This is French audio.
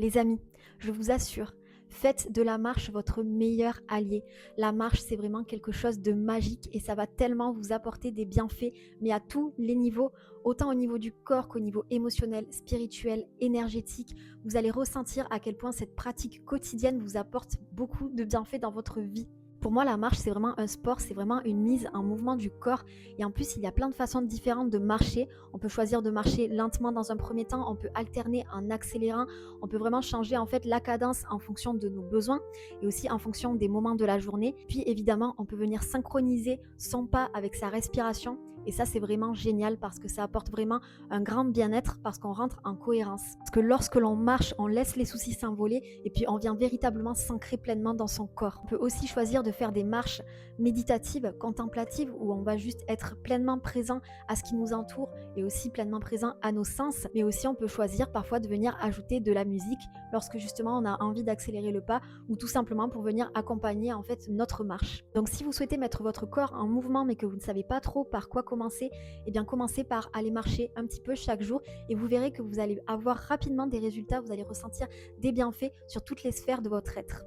Les amis, je vous assure, faites de la marche votre meilleur allié. La marche, c'est vraiment quelque chose de magique et ça va tellement vous apporter des bienfaits, mais à tous les niveaux, autant au niveau du corps qu'au niveau émotionnel, spirituel, énergétique. Vous allez ressentir à quel point cette pratique quotidienne vous apporte beaucoup de bienfaits dans votre vie. Pour moi, la marche, c'est vraiment un sport, c'est vraiment une mise en mouvement du corps. Et en plus, il y a plein de façons différentes de marcher. On peut choisir de marcher lentement dans un premier temps, on peut alterner en accélérant, on peut vraiment changer en fait la cadence en fonction de nos besoins et aussi en fonction des moments de la journée. Puis évidemment, on peut venir synchroniser son pas avec sa respiration. Et ça, c'est vraiment génial parce que ça apporte vraiment un grand bien-être parce qu'on rentre en cohérence. Parce que lorsque l'on marche, on laisse les soucis s'envoler et puis on vient véritablement s'ancrer pleinement dans son corps. On peut aussi choisir de faire des marches méditatives, contemplatives, où on va juste être pleinement présent à ce qui nous entoure et aussi pleinement présent à nos sens. Mais aussi, on peut choisir parfois de venir ajouter de la musique lorsque justement on a envie d'accélérer le pas ou tout simplement pour venir accompagner en fait notre marche. Donc si vous souhaitez mettre votre corps en mouvement mais que vous ne savez pas trop par quoi commencer, eh bien commencez par aller marcher un petit peu chaque jour et vous verrez que vous allez avoir rapidement des résultats, vous allez ressentir des bienfaits sur toutes les sphères de votre être.